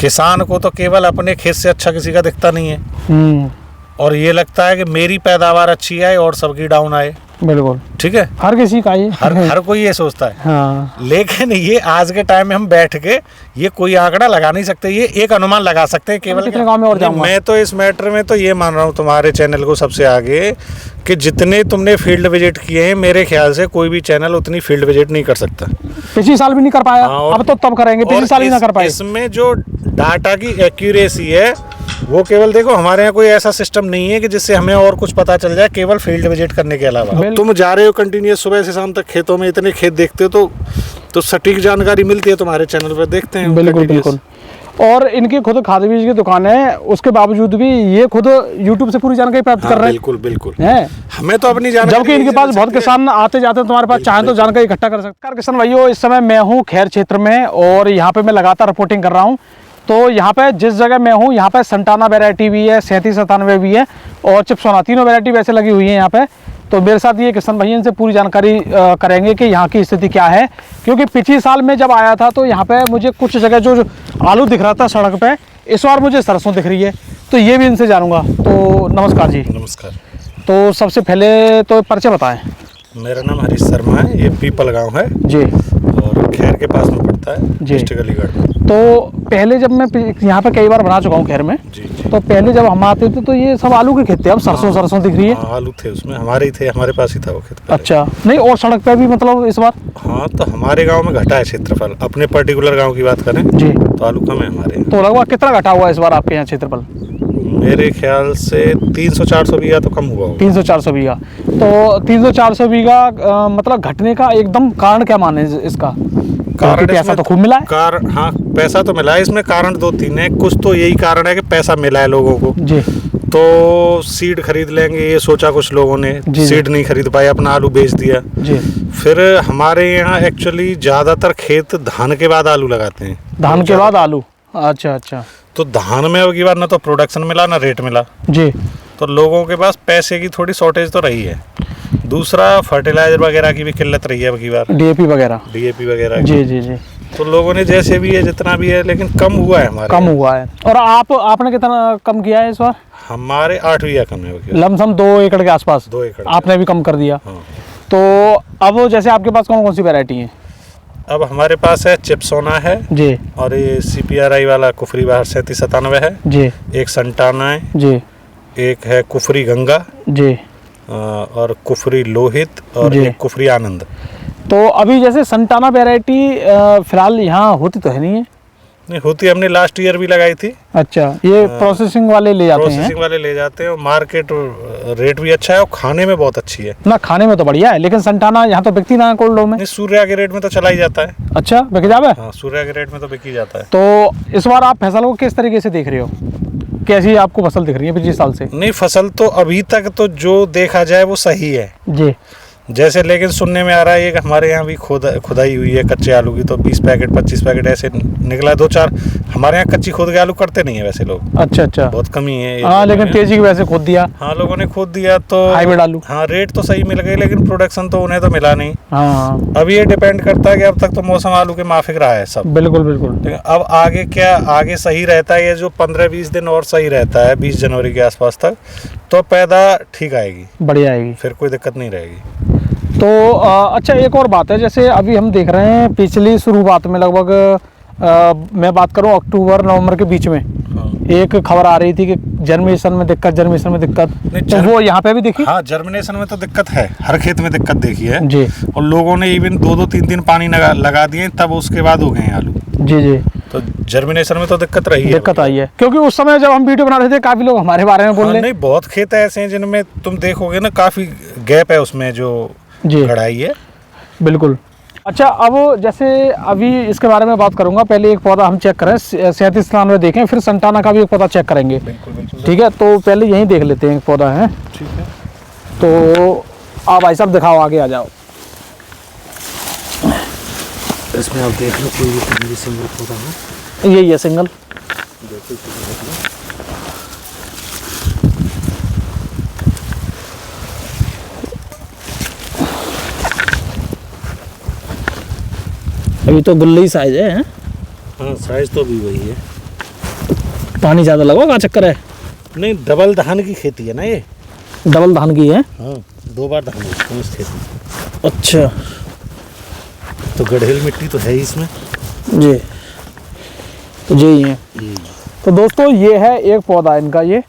किसान को तो केवल अपने खेत से अच्छा किसी का दिखता नहीं है, और ये लगता है कि मेरी पैदावार अच्छी आए और सबकी डाउन आए। बिल्कुल ठीक है, हर किसी का ये हर कोई ये सोचता है। हाँ। लेकिन ये आज के टाइम में हम बैठ के ये कोई आंकड़ा लगा नहीं सकते, ये एक अनुमान लगा सकते हैं केवल। कितने गांव में और जाऊंगा? मैं तो इस मैटर में तो ये मान रहा हूँ तुम्हारे चैनल को सबसे आगे, कि जितने तुमने फील्ड विजिट किए हैं मेरे ख्याल से कोई भी चैनल उतनी फील्ड विजिट नहीं कर सकता। पिछले साल भी नहीं कर पाया। हाँ, अब तो तब करेंगे, पिछले साल ही ना कर पाए। इसमें जो डाटा की एक्यूरेसी है वो केवल देखो, हमारे यहाँ कोई ऐसा सिस्टम नहीं है कि जिससे हमें और कुछ पता चल जाए केवल फील्ड विजिट करने के अलावा। तुम जा रहे हो कंटिन्यूस सुबह से शाम तक खेतों में, इतने खेत देखते हो तो सटीक जानकारी मिलती है तुम्हारे चैनल पर, देखते हैं। बिल्कुल बिल्कुल। और इनकी खुद खाद बीज की दुकान है, उसके बावजूद भी ये खुद यूट्यूब से पूरी जानकारी प्राप्त कर रहे हैं। बिल्कुल बिल्कुल है, हमें तो अपनी जानकारी, जबकि इनके पास बहुत किसान आते जाते हैं तुम्हारे पास, चाहे तो जानकारी इकट्ठा कर सकते हैं। किसान भाइयों, इस समय मैं हूँ खैर क्षेत्र में और यहाँ पे मैं लगातार रिपोर्टिंग कर रहा हूँ। तो यहाँ पे जिस जगह मैं हूँ यहाँ पे संटाना वैरायटी भी है, 3797 भी है और चिप्सोना, तीनों वैरायटी वैसे लगी हुई है यहाँ पे। तो मेरे साथ ये किसान भाई, इनसे पूरी जानकारी करेंगे कि यहाँ की स्थिति क्या है, क्योंकि पिछले साल में जब आया था तो यहाँ पे मुझे कुछ जगह जो आलू दिख रहा था सड़क पे, इस बार मुझे सरसों दिख रही है, तो ये भी इनसे जानूंगा। तो नमस्कार जी। नमस्कार। तो सबसे पहले तो परिचय बताएं। मेरा नाम हरीश शर्मा है, ये पीपल गांव है जी, और खैर के पास में पड़ता है, डिस्ट्रिक्ट अलीगढ़ में। तो पहले जब मैं यहाँ पे कई बार बना चुका हूँ खैर में, जी। तो पहले जब हम आते थे तो ये सब आलू के खेत थे, अब सरसों दिख रही है। आलू थे उसमें, हमारे ही थे, हमारे पास ही था वो खेत पहले। अच्छा, नहीं और सड़क पे भी मतलब इस बार? हाँ, तो हमारे गांव में घटा है क्षेत्रफल, अपने पर्टिकुलर गांव की बात करें जी, तो आलू कम है हमारे यहाँ। तो लगभग कितना घटा हुआ इस बार आपके यहाँ क्षेत्रफल? मेरे ख्याल से 300-400 बीघा तो कम हुआ होगा। 300-400 बीघा। तो 300-400 बीघा मतलब घटने का एकदम कारण क्या माने इसका? कारण पैसा तो खूब मिला है। हाँ, पैसा तो मिला है, इसमें कारण 2-3 है। कुछ तो यही कारण है कि पैसा मिला है लोगों को जी, तो सीड खरीद लेंगे ये सोचा कुछ लोगों ने, सीड नहीं खरीद पाए, अपना आलू बेच दिया जी। फिर हमारे यहाँ एक्चुअली ज्यादातर खेत धान के बाद आलू लगाते हैं। धान के बाद आलू? अच्छा अच्छा। तो धान में अब की बार ना तो प्रोडक्शन मिला ना रेट मिला जी, तो लोगों के पास पैसे की थोड़ी शॉर्टेज तो रही है। दूसरा फर्टिलाइजर वगैरह की भी किल्लत रही है अब की बार, डीएपी वगैरह जी जी जी। तो लोगों ने जैसे भी है जितना भी है, लेकिन कम हुआ है हमारे, कम हुआ है। और आपने कितना कम किया है इस बार? हमारे 8 बीघा कम है, लमसम 2 एकड़ के आसपास। 2 एकड़ आपने भी कम कर दिया। हाँ। तो अब जैसे आपके पास कौन कौन सी वैरायटी है? अब हमारे पास है चिप्सोना है जी, और ये CPRI वाला कुफरी बाहर 3797 है जी, एक संटाना है जी, एक है कुफरी गंगा जी, और कुफरी लोहित और एक कुफरी आनंद। तो अभी जैसे संटाना वैरायटी फिलहाल यहाँ होती तो है नहीं होती, हमने लास्ट ईयर भी लगाई थी। अच्छा, ये प्रोसेसिंग वाले ले जाते हैं? प्रोसेसिंग वाले ले जाते हैं और मार्केट रेट भी अच्छा है और खाने में बहुत अच्छी है ना। खाने में तो बढ़िया है, लेकिन संटाना यहाँ तो बिकती ना है कोल्डो में। सूर्या के रेट में तो चला ही जाता है। अच्छा, बिक जावे? हाँ, सूर्या के रेट में तो बिक ही जाता है। तो इस बार आप फसल को किस तरीके से देख रहे हो? कैसी आपको फसल दिख रही है पिछले साल से? नहीं, फसल तो अभी तक तो जो देखा जाए वो सही है जी, जैसे, लेकिन सुनने में आ रहा है कि हमारे यहाँ भी खुदाई हुई है कच्चे आलू की, तो 20 पैकेट 25 पैकेट ऐसे निकला। 2-4 हमारे यहाँ कच्ची खोद के आलू करते नहीं है वैसे लोग। अच्छा अच्छा, बहुत कमी है। हाँ, लेकिन तेजी की वजह से खोद दिया। हाँ, लोगों ने खोद दिया तो हाइब्रिड आलू। हाँ, रेट तो सही मिल गए, लेकिन प्रोडक्शन तो उन्हें तो मिला नहीं। हाँ, अब ये डिपेंड करता है कि अब तक तो मौसम आलू के माफिक रहा है सब। बिल्कुल बिल्कुल। लेकिन अब आगे क्या, आगे सही रहता है ये जो 15-20 दिन और सही रहता है, 20 जनवरी के आसपास तक, तो पैदा ठीक आएगी, बढ़िया आएगी, फिर कोई दिक्कत नहीं रहेगी। तो अच्छा, एक और बात है, जैसे अभी हम देख रहे हैं पिछली शुरुआत में लगभग मैं बात करूं अक्टूबर-नवंबर के बीच में एक खबर आ रही थी कि जर्मिनेशन में दिक्कत, तो वो यहाँ पे भी देखी? हाँ, जर्मिनेशन में तो दिक्कत है, हर खेत में दिक्कत देखी है जी, और लोगों ने इवन 2-3 दिन पानी लगा दिए, तब उसके बाद हो गए आलू जी जी। तो जर्मिनेशन में तो दिक्कत रही है, दिक्कत आई है, क्योंकि उस समय जब हम वीडियो बना रहे थे काफी लोग हमारे बारे में बोल रहे। नहीं, बहुत खेत ऐसे हैं जिनमें तुम देखोगे ना काफी गैप है उसमें जो कढ़ाई है। बिल्कुल। अच्छा, अब जैसे अभी इसके बारे में बात करूंगा, पहले एक पौधा हम चेक करें, 3797 देखें, फिर संटाना का भी एक पौधा चेक करेंगे। ठीक है, तो पहले यही देख लेते हैं, एक पौधा है। ठीक है, तो आप भाई साहब दिखाओ, आगे आ जाओ। इसमें आप देख लो, कोई भी सिंगल पौधा है, यही है सिंगल। अभी तो गुल्ली साइज है। हाँ, साइज तो भी वही है। पानी ज़्यादा लगा क्या चक्कर है? नहीं, डबल धान की खेती है ना ये। डबल धान की है? हाँ, 2 बार धान है इस खेती में। अच्छा तो गढ़ेल मिट्टी तो है ही इसमें जी, तो यही है। तो दोस्तों ये है एक पौधा इनका ये,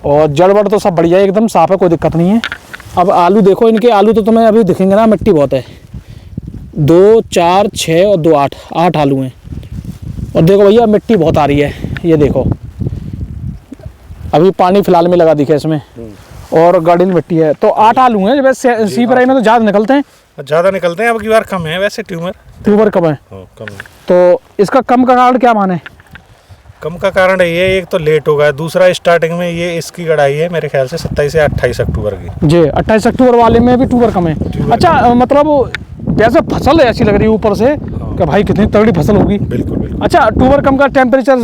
और जड़ बड़ तो सब बढ़िया है, एकदम साफ है, कोई दिक्कत नहीं है। अब आलू देखो इनके, आलू तो तुम्हें अभी दिखेंगे ना, मिट्टी बहुत है। 2 4 6 और 2 8 आलू हैं। और देखो भैया मिट्टी बहुत आ रही है, ये देखो अभी पानी फिलहाल में लगा दिखे इसमें, और गार्डन मिट्टी है। तो 8 आलू हैं वैसे, सी पराई में तो ज़्यादा निकलते हैं। ज़्यादा निकलते हैं, अब की बार कम है वैसे ट्यूबर कम है। हाँ, कम है। तो इसका कम का कारण क्या माने? कम का कारण ये एक तो लेट हो गया, दूसरा स्टार्टिंग में ये इसकी गड़ाई है मेरे ख्याल से 27 से 28 अक्टूबर की। जी 28 अक्टूबर वाले में भी ट्यूबर कम है। अच्छा मतलब वैसे फसल ऐसी लग रही है ऊपर से कि भाई कितनी तगड़ी फसल होगी। बिल्कुल बिल्कुल। अच्छा ट्यूबर कम का टेम्परेचर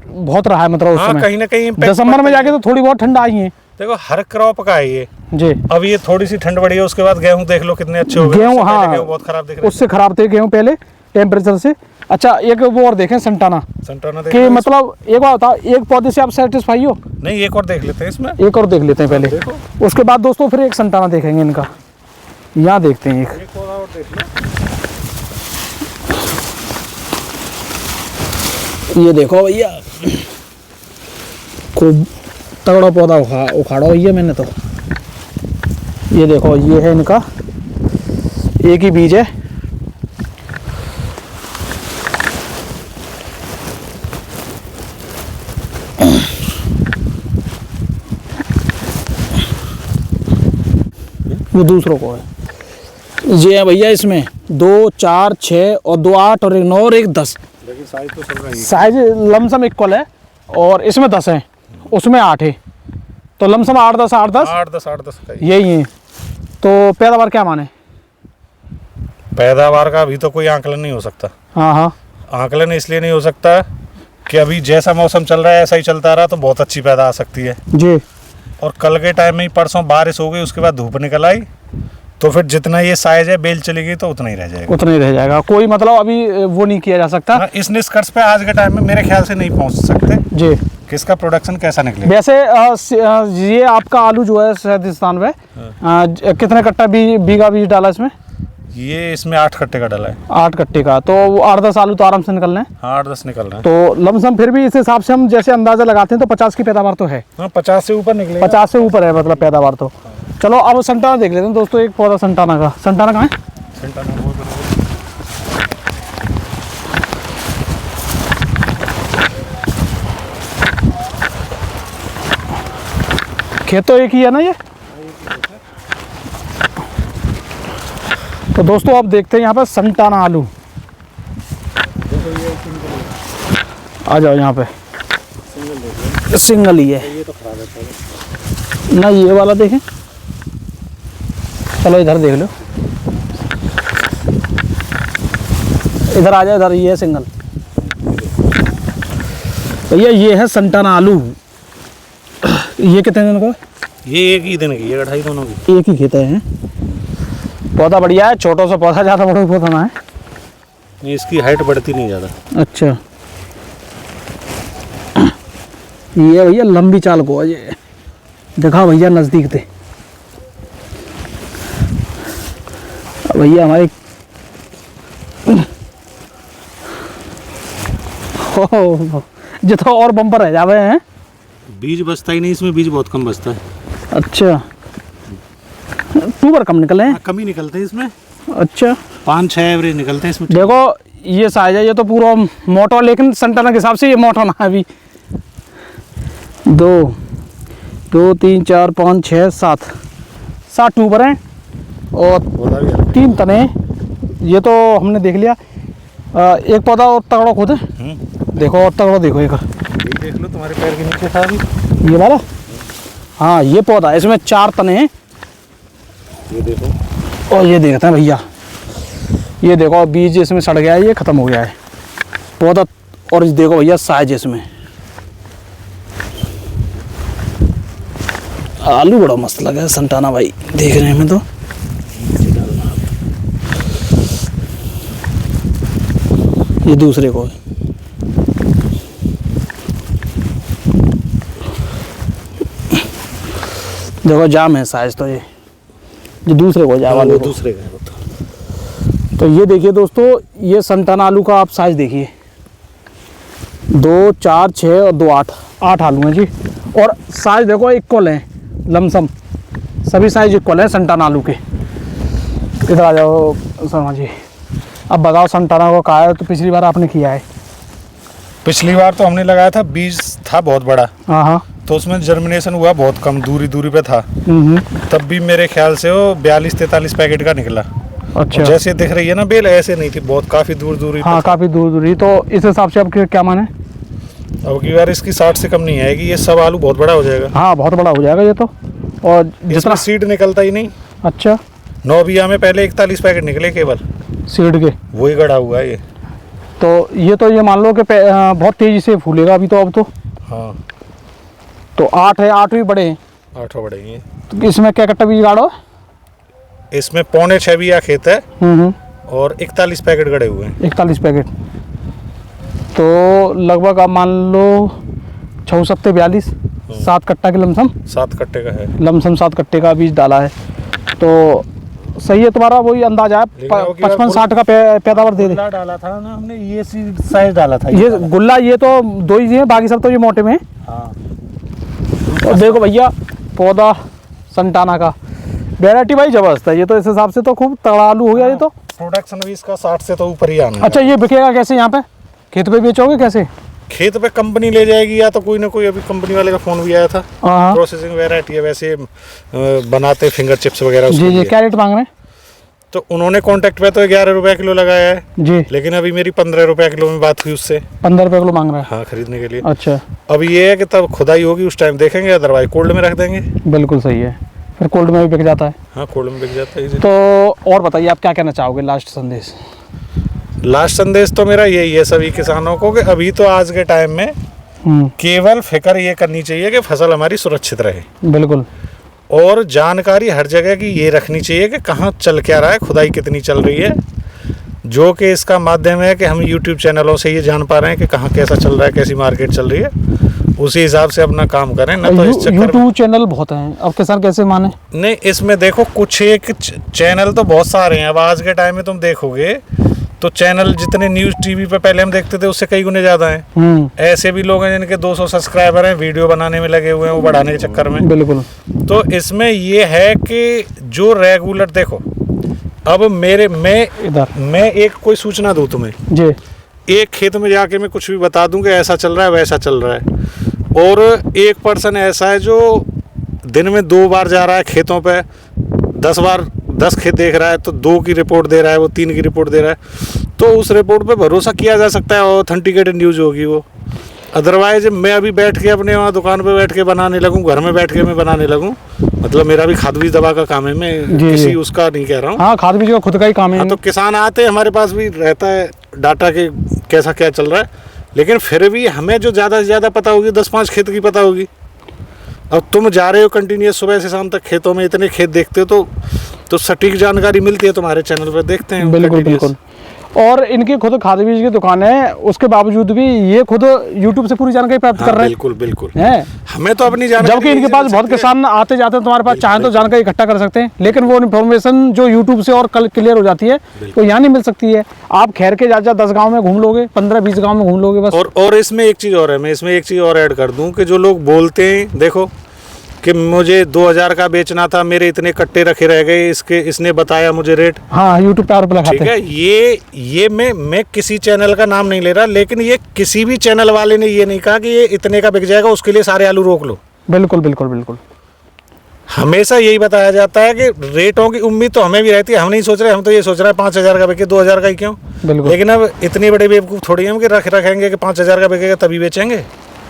बहुत रहा है मतलब उस हाँ, समय कहीं ना कहीं दिसंबर में जाके तो थोड़ी बहुत ठंड आई है। देखो हर क्रॉप का है ये जी। अब ये थोड़ी सी ठंड बढ़ी है, उसके बाद गेहूं देख लो कितने अच्छे हो गए। गेहूं हाँ गेहूं बहुत खराब दिख रहे उससे खराब थे गेहूं पहले टेम्परेचर से। अच्छा एक वो और देखें संटाना देख कि मतलब एक बार बताओ, एक पौधे से आप सेटिस्फाई हो? नहीं, एक और देख लेते हैं इसमें, एक और देख लेते हैं पहले, उसके बाद दोस्तों फिर एक संटाना देखेंगे इनका। यहाँ देखते हैं एक पौधा और देख लो। ये देखो भैया खूब तगड़ा पौधा उखाड़ा भैया मैंने तो। ये देखो ये है इनका, एक ही बीज है। वो दूसरों को है। ये है भैया इसमें 2 4 6 और 2 8 और 1 9 और 1 10। देखिए साइज तो चल रहा है, साइज लमसम इक्वल है, और इसमें 10 है, उसमें 8 है, तो लमसम 8 10 8 10 8 10 का यही है। तो पैदावार क्या माने? पैदावार का अभी तो कोई आंकलन नहीं हो सकता। हाँ हाँ आंकलन इसलिए नहीं हो सकता कि अभी जैसा मौसम चल रहा है ऐसा ही चलता रहा तो बहुत अच्छी पैदा आ सकती है। जी। और कल के टाइम में ही परसों बारिश हो गई, उसके बाद धूप निकल आई, तो फिर जितना ये साइज है बेल चली गई तो उतना ही रह जाएगा। उतना ही रह जाएगा, कोई मतलब अभी वो नहीं किया जा सकता। हाँ, इस निष्कर्ष पे आज के टाइम में मेरे ख्याल से नहीं पहुंच सकते जी कि इसका प्रोडक्शन कैसा निकलेगा। वैसे ये आपका आलू जो है राजस्थान में कितने कट्टा बीघा बीज डाला इसमें? ये इसमें 8 कट्टे का डाला है। 8 कट्टे का, तो वो 8 10 आलू तो आराम से निकलने हैं। हाँ 8 10 निकल रहे हैं। तो लमसम फिर भी इस हिसाब से हम जैसे अंदाजा लगाते हैं तो 50 की पैदावार तो है। हाँ 50 से ऊपर निकलेगा। 50 से ऊपर है मतलब पैदावार तो। चलो अब संटाना देख लेते हैं दोस्तों, एक पौधा संटाना का। संटाना कहाँ है? खेत तो एक ही है ना ये? तो दोस्तों अब देखते हैं यहाँ पर संटाना आलू। आ जाओ यहाँ पे, सिंगल ही है ना, ये वाला देखें। चलो इधर देख लो, इधर आ जाओ, इधर ये है सिंगल। भैया ये है संटाना आलू। ये कितने दिन को? ये एक ही दिन की है, 2.5 दोनों की। एक ही खेत है। पौधा बढ़िया है, छोटा सा पौधा, ज़्यादा बड़ा पौधा ना है। इसकी हाइट बढ़ती नहीं ज़्यादा। अच्छा ये भैया लंबी चाल को, ये देखा भैया नज़दीक थे भैया हमारे। जितना और बम्पर रह जावे हैं। बीज बचता ही नहीं इसमें, बीज बहुत कम बचता है। अच्छा ट्यूबर कम निकले हैं? कम ही निकलते हैं इसमें। अच्छा 5-6 एवरेज निकलते हैं इसमें। देखो ये साइज है, ये तो पूरा मोटा, लेकिन संटाना के हिसाब से ये मोटा ना है अभी। 2 2 3 4 5 6 7 ट्यूबर हैं और 3 तने। ये तो हमने देख लिया। एक पौधा और तगड़ा खुद है, देखो और तगड़ा देखो एक देख लो, तुम्हारे पैर के नीचे था अभी ये वाला। हाँ ये पौधा, इसमें 4 तने हैं। ये देखो, और ये देखते हैं भैया, ये देखो बीज इसमें सड़ गया है, ये ख़त्म हो गया है पौधा। और इस देखो भैया साइज इसमें, आलू बड़ा मस्त लगा है संटाना भाई देखने में। तो ये दूसरे को है। देखो जाम है साइज तो ये दूसरे को जाम आलू वो को। दूसरे का है वो तो ये देखिए दोस्तों, ये संताना आलू का आप साइज देखिए, 2, 4, 6 और 2, 8 आलू हैं जी। और साइज देखो इक्वल है, लमसम सभी साइज इक्वल है संताना आलू के। इधर आ जाओ शर्मा जी, अब बताओ संताना को कहा है तो पिछली बार आपने किया है? पिछली बार तो हमने लगाया था, बीज था बहुत बड़ा, हाँ हाँ। तो उसमें जर्मिनेशन हुआ बहुत कम, दूरी पे था। तब भी मेरे ख्याल से वो 42-43 पैकेट का निकला। अच्छा, जैसे दिख रही है ना बेल, ऐसे नहीं थी, बहुत काफी दूरी हाँ काफ़ी दूरी। तो इस हिसाब से अब क्या माने? अब की बार इसकी 60 से कम नहीं आएगी, ये सब आलू बहुत बड़ा हो जाएगा। हाँ बहुत बड़ा हो जाएगा ये तो। और जितना जितना सीड निकलता ही नहीं। अच्छा, 9 बिया में पहले 41 पैकेट निकले केवल, सीड के। वही गड़ा हुआ है ये। तो ये मान लो कि बहुत तेजी से फूलेगा अभी तो। अब तो हाँ तो 8 है, 8 भी बड़े हैं। 8 बड़े हैं। तो इसमें क्या कट्टा बीज गाड़ो? इसमें 6.25 बिया खेत है और 41 पैकेट गड़े हुए हैं। 41 पैकेट तो लगभग आप मान लो 6 सत्ते 42, 7 कट्टा के लमसम। 7 कट्टे का है लमसम 7 कट्टे का बीज डाला है तो सही है तुम्हारा वही अंदाजा है। लेकिन अब की बार 55-60 का पैदावार दे दे। गुल्ला डाला था ना हमने, ये साइज डाला था ये गुल्ला, ये तो 2 ही हैं, बाकी सब तो ये मोटे में है। हाँ। और देखो भैया पौधा संताना का वैरायटी भाई जबरदस्त है ये तो। इस हिसाब से तो खूब तगड़ा आलू हो गया ये तो। प्रोडक्शन भी इसका 60 से तो ऊपर ही आना है। अच्छा, ये बिकेगा कैसे यहाँ पे? खेत पे बेचोगे कैसे? खेत पे कंपनी ले जाएगी या तो कोई ना कोई, अभी कंपनी वाले का फोन भी आया था। हाँ प्रोसेसिंग वैरायटी है वैसे, बनाते फिंगर चिप्स वगैरह उसके जी जी। लिए। क्या रेट मांग रहे हैं? तो उन्होंने कॉन्टैक्ट पे तो 11 रुपए किलो लगाया है जी। लेकिन अभी मेरी 15 रुपए किलो में बात हुई उससे। 15 रुपये किलो मांग रहा है? हाँ, खरीदने के लिए। अच्छा, अब ये है कि तब खुदाई होगी उस टाइम देखेंगे, अदरवाइज कोल्ड में रख देंगे। बिल्कुल सही है, फिर कोल्ड में भी बिक जाता है। हाँ, कोल्ड में बिक जाता है easy। तो और बताइए आप क्या कहना चाहोगे, लास्ट संदेश? लास्ट संदेश तो मेरा यही है सभी किसानों को कि अभी तो आज के टाइम में केवल फिक्र ये करनी चाहिए कि फसल हमारी सुरक्षित रहे। बिल्कुल। और जानकारी हर जगह की ये रखनी चाहिए कि कहाँ चल क्या रहा है, खुदाई कितनी चल रही है, जो कि इसका माध्यम है कि हम YouTube चैनलों से ये जान पा रहे हैं कि कहाँ कैसा चल रहा है, कैसी मार्केट चल रही है। उसी हिसाब से अपना काम करें ना, तो इस चक्कर में YouTube चैनल बहुत हैं, अब किसान कैसे माने? नहीं, इसमें देखो कुछ एक चैनल तो बहुत सारे हैं। अब आज के टाइम में तुम देखोगे तो चैनल जितने न्यूज़ टीवी पे पहले हम देखते थे उससे कई गुने ज़्यादा हैं। ऐसे भी लोग हैं जिनके 200 सब्सक्राइबर हैं, वीडियो बनाने में लगे हुए हैं वो बढ़ाने के चक्कर में। बिल्कुल। तो इसमें ये है कि जो रेगुलर देखो, अब मैं एक कोई सूचना दूं तुम्हें जी, एक खेत में जाके मैं कुछ भी बता दूं कि ऐसा चल रहा है वैसा चल रहा है, और एक पर्सन ऐसा है जो दिन में 2 बार जा रहा है खेतों पे, 10 खेत देख रहा है, तो 2 की रिपोर्ट दे रहा है, वो 3 की रिपोर्ट दे रहा है, तो उस रिपोर्ट पे भरोसा किया जा सकता है, ऑथेंटिकेटेड न्यूज़ होगी वो। अदरवाइज मैं अभी बैठ के अपने वहाँ दुकान पे बैठ के बनाने लगूँ, घर में बैठ के मैं बनाने लगूँ, मतलब मेरा भी खाद बीज दवा का काम है, मैं किसी उसका नहीं कह रहा हूँ। हाँ, खाद बीज का खुद का ही काम है। हाँ, तो किसान आते हैं, हमारे पास भी रहता है डाटा के कैसा क्या चल रहा है, लेकिन फिर भी हमें जो ज़्यादा से ज़्यादा पता होगी 10-5 खेत की पता होगी। अब तुम जा रहे हो कंटिन्यूस सुबह से शाम तक खेतों में, इतने खेत देखते हो तो सटीक जानकारी मिलती है तुम्हारे चैनल पर, देखते हैं। बिल्कुल बिल्कुल। और इनकी खुद खाद बीज की दुकान है, उसके बावजूद भी ये खुद YouTube से पूरी जानकारी प्राप्त कर रहे हैं। बिल्कुल बिल्कुल हैं। हमें तो अपनी जानकारी, जबकि इनके पास बहुत किसान आते जाते हैं तुम्हारे पास, चाहे तो जानकारी इकट्ठा कर सकते हैं, लेकिन वो इन्फॉर्मेशन जो YouTube से और कल क्लियर हो जाती है तो यहाँ नहीं मिल सकती है। आप खैर के जा 10 गाँव में घूम लोगे, 15-20 गाँव में घूम लोगे बस। और इसमें एक चीज़ और है, मैं इसमें एक चीज़ और ऐड कर दूं कि जो लोग बोलते हैं देखो कि मुझे 2000 का बेचना था, मेरे इतने कट्टे रखे रह गए, इसने बताया मुझे रेट। हाँ, यूट्यूब पे आरोप लगाते ठीक है, ये मैं किसी चैनल का नाम नहीं ले रहा, लेकिन ये किसी भी चैनल वाले ने ये नहीं कहा कि ये इतने का बिक जाएगा, उसके लिए सारे आलू रोक लो। बिल्कुल बिल्कुल बिल्कुल। हमेशा यही बताया जाता है कि रेटों की उम्मीद तो हमें भी रहती है, हम नहीं सोच रहे, हम तो ये सोच रहे हैं 5000 का बिके, 2000 का ही क्यों। लेकिन अब इतने बड़े बेवकूफ़ थोड़ी हम कि रखेंगे कि 5000 का बिकेगा तभी बेचेंगे।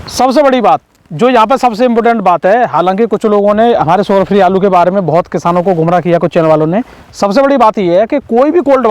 सबसे बड़ी बात जो यहाँ पर सबसे इम्पोर्टेंट बात है, हालांकि कुछ लोगों ने हमारे शुगर फ्री आलू के बारे में बहुत किसानों को गुमराह किया, कुछ चैनल वालों ने। सबसे बड़ी बात यह है कि कोई भी कोल्ड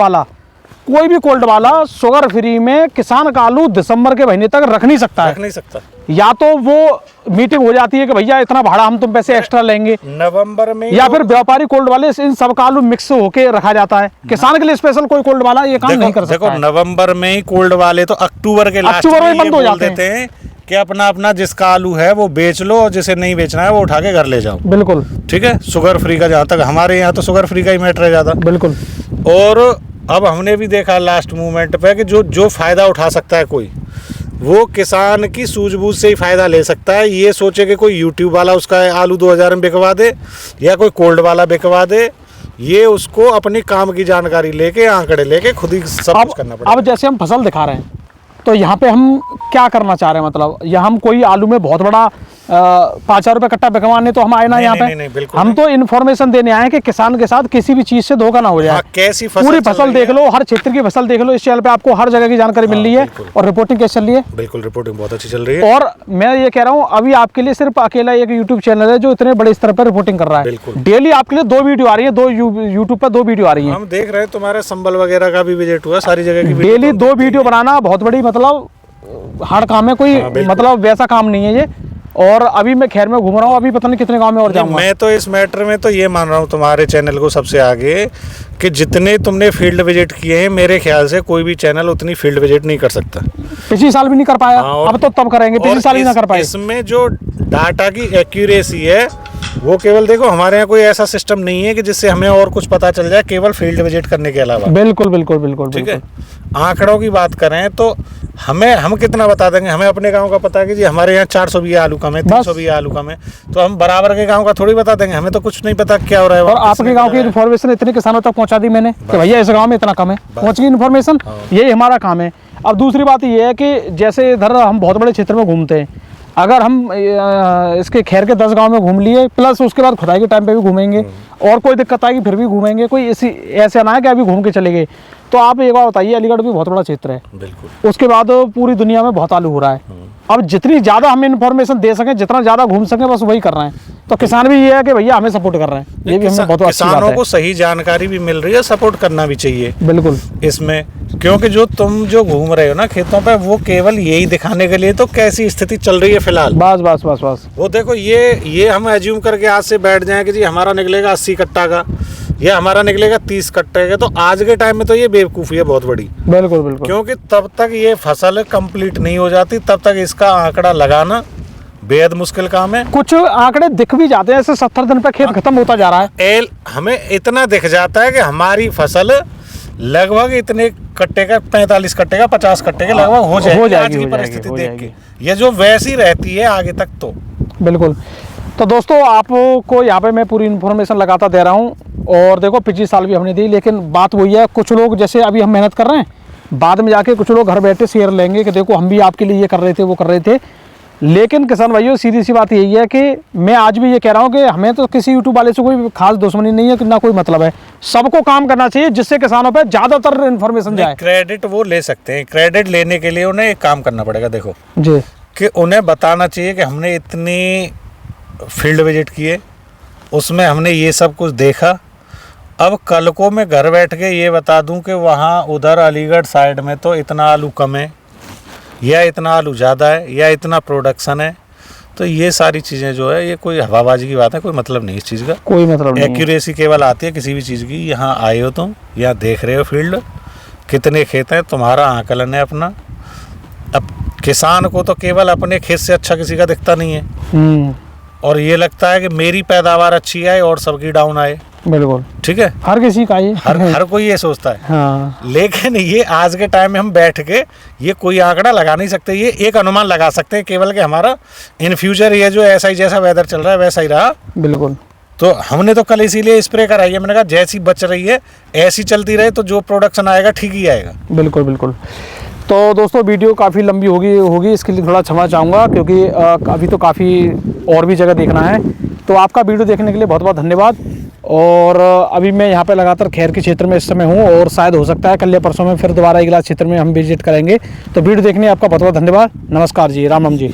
वाला शुगर फ्री में किसान का आलू दिसंबर के महीने तक रख नहीं सकता। या तो वो मीटिंग हो जाती है कि भैया इतना भाड़ा हम तुम पैसे एक्स्ट्रा लेंगे नवंबर में, या फिर व्यापारी कोल्ड वाले इन सब का आलू मिक्स होके रखा जाता है। किसान के लिए स्पेशल कोई कोल्ड वाला ये काम नहीं कर सकता। देखो नवंबर में ही कोल्ड वाले तो अक्टूबर के लास्ट में बंद हो जाते हैं कि अपना अपना जिसका आलू है वो बेच लो और जिसे नहीं बेचना है वो उठा के घर ले जाओ। बिल्कुल ठीक है, शुगर फ्री का, जहाँ तक हमारे यहाँ तो शुगर फ्री का ही मैटर है ज़्यादा। बिल्कुल। और अब हमने भी देखा लास्ट मूवमेंट पे कि जो फ़ायदा उठा सकता है कोई, वो किसान की सूझबूझ से ही फ़ायदा ले सकता है। ये सोचे कि कोई यूट्यूब वाला उसका आलू 2000 में बिकवा दे या कोई कोल्ड वाला बिकवा दे, ये उसको अपनी काम की जानकारी लेके, आंकड़े लेके खुद ही सब कुछ करना पड़ेगा। अब जैसे हम फसल दिखा रहे हैं तो यहाँ पे हम क्या करना चाह रहे हैं, मतलब या हम कोई आलू में बहुत बड़ा 5,000 रुपये कट्टा बिकवाने तो हम आए ना यहाँ पे। नहीं, बिल्कुल हम तो इन्फॉर्मेशन देने आए हैं कि किसान के साथ किसी भी चीज़ से धोखा ना हो जाए। कैसी फसल पूरी फसल देख लो, हर क्षेत्र की फसल देख लो, इस चैनल पे आपको हर जगह की जानकारी मिल रही है। और रिपोर्टिंग कैसे चल रही है? बिल्कुल, रिपोर्टिंग बहुत अच्छी चल रही है। और मैं ये कह रहा हूँ अभी आपके लिए सिर्फ अकेला एक यूट्यूब चैनल है जो इतने बड़े स्तर पर रिपोर्टिंग कर रहा है। डेली आपके लिए 2 वीडियो आ रही है, 2 यूट्यूब पर 2 वीडियो आ रही है। हम देख रहे हैं तुम्हारे संबल वगैरह का भी विजिट हुआ, सारी जगह की डेली 2 वीडियो बनाना बहुत बड़ी मतलब हार्ड काम है, कोई मतलब वैसा काम नहीं है ये। और अभी मैं खैर में घूम रहा हूँ, अभी पता नहीं कितने गांव में और जाऊंगा। मैं तो इस मैटर में तो ये मान रहा हूँ तुम्हारे चैनल को सबसे आगे, कि जितने तुमने फील्ड विजिट किए हैं मेरे ख्याल से कोई भी चैनल उतनी फील्ड विजिट नहीं कर सकता। पिछले साल भी नहीं कर पाया, अब तो तब करेंगे, पिछले साल भी ना कर पाए। इसमें जो डाटा की एक्यूरेसी है वो केवल देखो हमारे यहाँ कोई ऐसा सिस्टम नहीं है कि जिससे हमें और कुछ पता चल जाए केवल फील्ड विजिट करने के अलावा। बिल्कुल बिल्कुल बिल्कुल। ठीक है, आंकड़ों की बात करें तो हम कितना बता देंगे, हमें अपने गांव का पता है कि जी हमारे यहाँ 400 बीघा आलू कम है, 300 बीघा आलू कम है, तो हम बराबर के गांव का थोड़ी बता देंगे, हमें तो कुछ नहीं पता क्या हो रहा है। और आपके गांव की इन्फॉर्मेशन इतने किसानों तक पहुंचा दी मैंने कि भैया इस गांव में इतना कम है, पहुंच गई इन्फॉर्मेशन, यही हमारा काम है। अब दूसरी बात ये है कि जैसे इधर हम बहुत बड़े क्षेत्र में घूमते हैं, अगर हम इसके खैर के 10 गांव में घूम लिए प्लस उसके बाद खुदाई के टाइम पे भी घूमेंगे और कोई दिक्कत आएगी फिर भी घूमेंगे, कोई ऐसे ना है कि अभी घूम के चले गए। तो आप एक बार बताइए, अलीगढ़ भी बहुत बड़ा क्षेत्र है, बिल्कुल, उसके बाद पूरी दुनिया में बहुत आलू हो रहा है। अब जितनी ज़्यादा हम इन्फॉर्मेशन दे सकें, जितना ज़्यादा घूम सकें, बस वही कर रहे हैं। तो किसान भी ये है कि भैया हमें सपोर्ट कर रहे हैं, ये भी हमें बहुत अच्छी बात है। किसानों को सही जानकारी भी मिल रही है, सपोर्ट करना भी चाहिए बिल्कुल इसमें, क्योंकि तुम जो घूम रहे हो ना खेतों पे, वो केवल यही दिखाने के लिए तो कैसी स्थिति चल रही है फिलहाल। बस बस बस बस वो देखो, ये हम एज्यूम करके आज से बैठ जाएं कि जी हमारा निकलेगा 80 कट्टा का या हमारा निकलेगा 30 कट्टे का, तो आज के टाइम में तो ये बेवकूफ़ी है बहुत बड़ी। बिल्कुल बिल्कुल, क्योंकि तब तक ये फसल कंप्लीट नहीं हो जाती, तब तक इसका आंकड़ा लगाना बेहद मुश्किल काम है। कुछ आंकड़े दिख भी जाते हैं, ऐसे 70 दिन पे खेत खत्म होता जा रहा है। हमें इतना दिख जाता है कि हमारी फसल लगभग इतने कट्टे का, 45 कट्टे का, 50 कट्टे के लगभग हो जाएगी आज की परिस्थिति देख के, ये जो वैसी रहती है आगे तक। तो बिल्कुल। तो दोस्तों आपको यहाँ पे मैं पूरी इन्फॉर्मेशन लगाता दे रहा हूँ। और देखो पिछले साल भी हमने दी, लेकिन बात वही है, कुछ लोग जैसे अभी हम मेहनत कर रहे हैं, बाद में जाके कुछ लोग घर बैठे शेयर लेंगे कि देखो हम भी आपके लिए ये कर रहे थे, वो कर रहे थे। लेकिन किसान भाइयों सीधी सी बात यही है कि मैं आज भी ये कह रहा हूँ कि हमें तो किसी यूट्यूब वाले से कोई खास दुश्मनी नहीं है, कि ना कोई मतलब है। सबको काम करना चाहिए जिससे किसानों पे ज़्यादातर इन्फॉर्मेशन जाए। क्रेडिट वो ले सकते हैं, क्रेडिट लेने के लिए उन्हें एक काम करना पड़ेगा, देखो जी, कि उन्हें बताना चाहिए कि हमने इतनी फील्ड विजिट किए, उसमें हमने ये सब कुछ देखा। अब कल को मैं घर बैठ के ये बता दूं कि वहाँ उधर अलीगढ़ साइड में तो इतना आलू कम है या इतना आलू ज़्यादा है या इतना प्रोडक्शन है, तो ये सारी चीज़ें जो है ये कोई हवाबाजी की बात है, कोई मतलब नहीं इस चीज़ का, कोई मतलब नहीं। एक्यूरेसी केवल आती है किसी भी चीज़ की। यहाँ आए हो तुम, यहाँ देख रहे हो फील्ड, कितने खेत हैं, तुम्हारा आकलन है अपना। अब किसान को तो केवल अपने खेत से अच्छा किसी का दिखता नहीं है, और ये लगता है कि मेरी पैदावार अच्छी आए और सबकी डाउन आए। बिल्कुल ठीक है, हर किसी का ये हर कोई ये सोचता है। हाँ। लेकिन ये आज के टाइम में हम बैठ के ये कोई आंकड़ा लगा नहीं सकते, ये एक अनुमान लगा सकते हैं केवल कि हमारा इन फ्यूचर ये जो ऐसा ही जैसा वेदर चल रहा है वैसा ही रहा। बिल्कुल। तो हमने तो कल इसीलिए स्प्रे कराई है, मैंने कहा जैसी बच रही है ऐसी चलती रहे तो जो प्रोडक्शन आएगा ठीक ही आएगा। बिल्कुल बिल्कुल। तो दोस्तों वीडियो काफ़ी लंबी होगी, इसके लिए थोड़ा क्षमा चाहूँगा, क्योंकि अभी तो काफ़ी और भी जगह देखना है। तो आपका वीडियो देखने के लिए बहुत बहुत धन्यवाद। और अभी मैं यहाँ पे लगातार खैर के क्षेत्र में इस समय हूँ, और शायद हो सकता है कल या परसों में फिर दोबारा अगला क्षेत्र में हम विजिट करेंगे। तो वीडियो देखने आपका बहुत बहुत धन्यवाद। नमस्कार जी, राम राम जी।